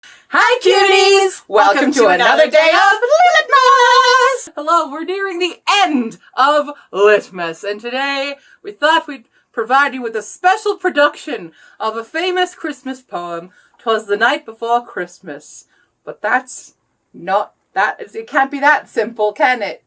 Hi cuties! Welcome to another day of Litmas! Hello, we're nearing the end of Litmas, and today we thought we'd provide you with a special production of a famous Christmas poem, "'Twas the Night Before Christmas." But that's not it can't be that simple, can it?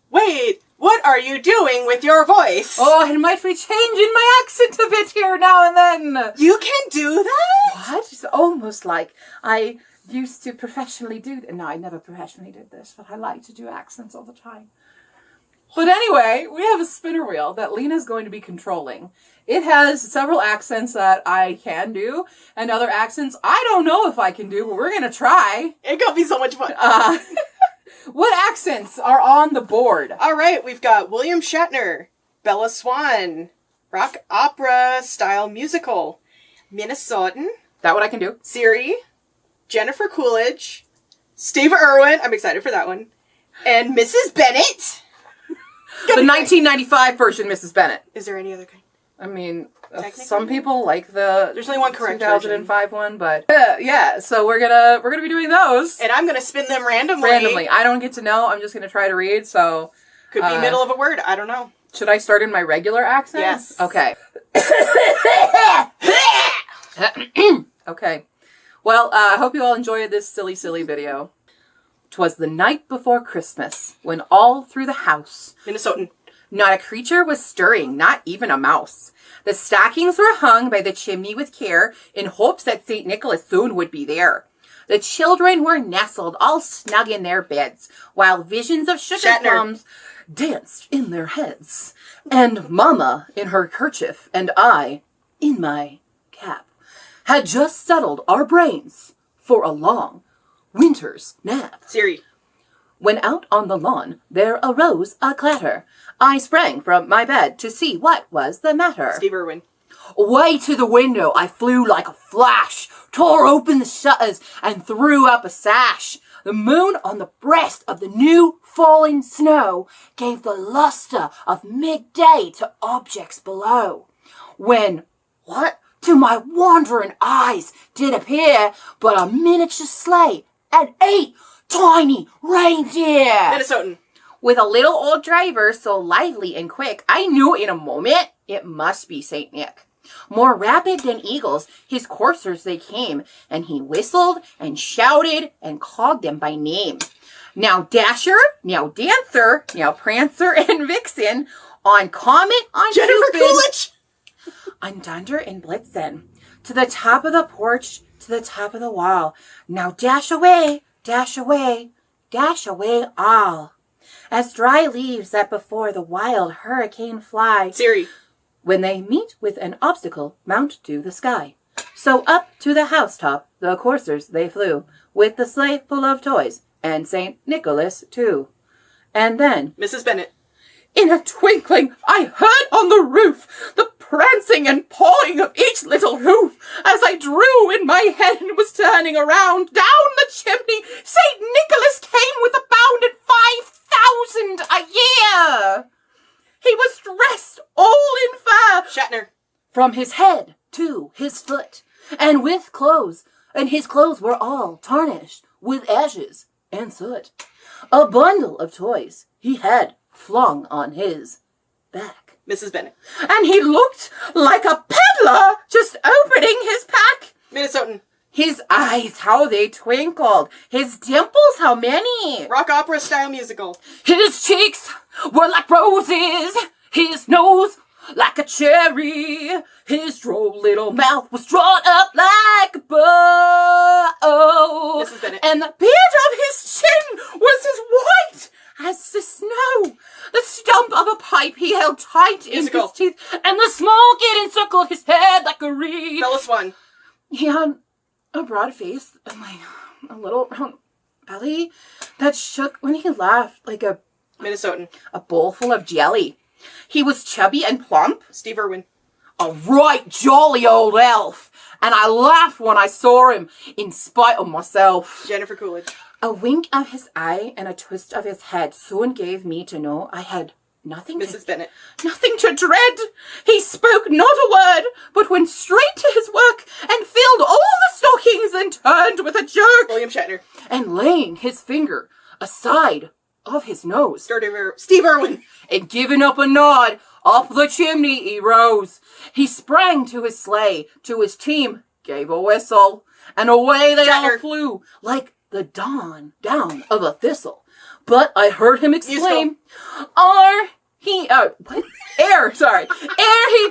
Wait, what are you doing with your voice? Oh, it might be changing my accent a bit here now and then. You can do that? What? It's almost like I used to professionally do... No, I never professionally did this, but I like to do accents all the time. But anyway, we have a spinner wheel that Lena's going to be controlling. It has several accents that I can do, and other accents I don't know if I can do, but we're going to try. It's gonna be so much fun. What accents are on the board? All right, we've got William Shatner, Bella Swan, rock opera style musical, Minnesotan, That what I can do? Siri, Jennifer Coolidge, Steve Irwin, I'm excited for that one, and Mrs. Bennett. The 1995 version, Mrs. Bennett. Is there any other kind? I mean, some people like the There's only one correct 2005 one, but yeah. So we're gonna be doing those, and I'm gonna spin them randomly. I don't get to know. I'm just gonna try to read. So could be middle of a word. I don't know. Should I start in my regular accent? Yes. Okay. Okay. Well, I hope you all enjoyed this silly video. 'Twas the night before Christmas, when all through the house, Minnesotan. not a creature was stirring, not even a mouse. The stockings were hung by the chimney with care, in hopes that St. Nicholas soon would be there. The children were nestled all snug in their beds, while visions of sugar plums danced in their heads. And Mama in her kerchief, and I in my cap, had just settled our brains for a long winter's nap. Siri. When out on the lawn there arose a clatter, I sprang from my bed to see what was the matter. Steve Irwin. Away to the window I flew like a flash, tore open the shutters and threw up a sash. The moon on the breast of the new falling snow gave the luster of midday to objects below. When, what to my wandering eyes did appear but a miniature sleigh and 8 tiny reindeer. Minnesotan. With a little old driver so lively and quick, I knew in a moment it must be St. Nick. More rapid than eagles, his coursers they came, and he whistled and shouted and called them by name. Now Dasher, now Dancer, now Prancer and Vixen, on Comet, on Jennifer Cupid, Coolidge. on Dunder and Blitzen, to the top of the porch, to the top of the wall. Now dash away, dash away, dash away all. As dry leaves that before the wild hurricane fly, Siri. when they meet with an obstacle, mount to the sky. So up to the housetop the coursers they flew, with the sleigh full of toys, and St. Nicholas too. And then, Mrs. Bennett. in a twinkling, I heard on the roof the prancing and pawing of each little hoof. As I drew in my head and was turning around, down the chimney, St. Nicholas came with a bound at 5,000 a year. He was dressed all in fur, Shatner. from his head to his foot, and with clothes, and his clothes were all tarnished with ashes and soot. A bundle of toys he had flung on his back. Mrs. Bennett. And he looked like a peddler just opening his pack. Minnesotan. His eyes, how they twinkled. His dimples, how many. Rock opera style musical. His cheeks were like roses. His nose like a cherry. His droll little mouth was drawn up like a bow. Mrs. Bennett. And the beard of his chin was as white as the snow. The stump of a pipe he held tight in Musical. his teeth, and the smoke it encircled his head like a reed. Bella Swan. He had a broad face and like a little round belly that shook when he laughed like a Minnesotan. bowl full of jelly. He was chubby and plump, Steve Irwin. a right jolly old elf, and I laughed when I saw him in spite of myself. Jennifer Coolidge. A wink of his eye and a twist of his head soon gave me to know I had Nothing Mrs. Bennet. Nothing to dread. He spoke not a word, but went straight to his work and filled all the stockings and turned with a jerk. William Shatner. And laying his finger aside of his nose, Steve Irwin. and giving up a nod, up the chimney he rose. He sprang to his sleigh, to his team, gave a whistle, and away they all flew like the dawn down of a thistle. But I heard him exclaim, ere he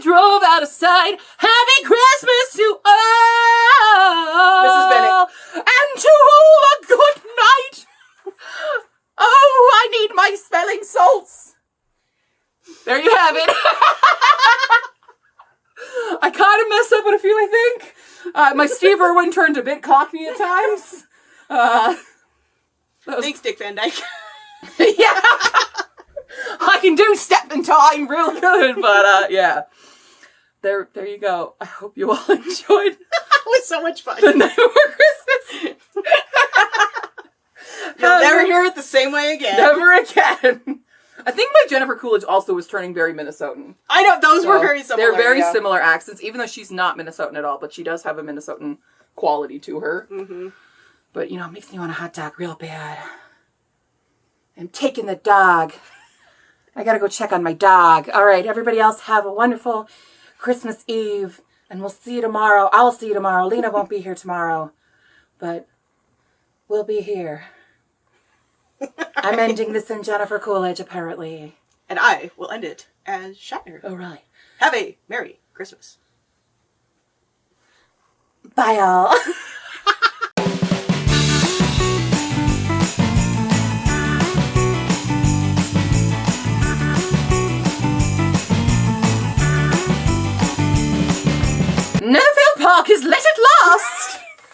drove out of sight, Happy Christmas to all, Mrs. Bennet. and to all a good night. Oh, I need my smelling salts. There you have it. I kind of messed up with a few, I think. My Steve Irwin turned a bit cockney at times. Thanks, Dick Van Dyke. Yeah. I can do step in time real good, but yeah. There you go. I hope you all enjoyed. It was so much fun. The Night Before Christmas. You'll never hear it the same way again. Never again. I think my Jennifer Coolidge also was turning very Minnesotan. I know, those were very similar. They're very similar accents, even though she's not Minnesotan at all, but she does have a Minnesotan quality to her. Mm-hmm. But, it makes me want a hot dog real bad. I'm taking the dog. I gotta go check on my dog. All right, everybody else have a wonderful Christmas Eve, and we'll see you tomorrow. I'll see you tomorrow. Lena won't be here tomorrow, but we'll be here. I'm ending this in Jennifer Coolidge, apparently. And I will end it as Shatner. Oh, really? Have a Merry Christmas. Bye, all.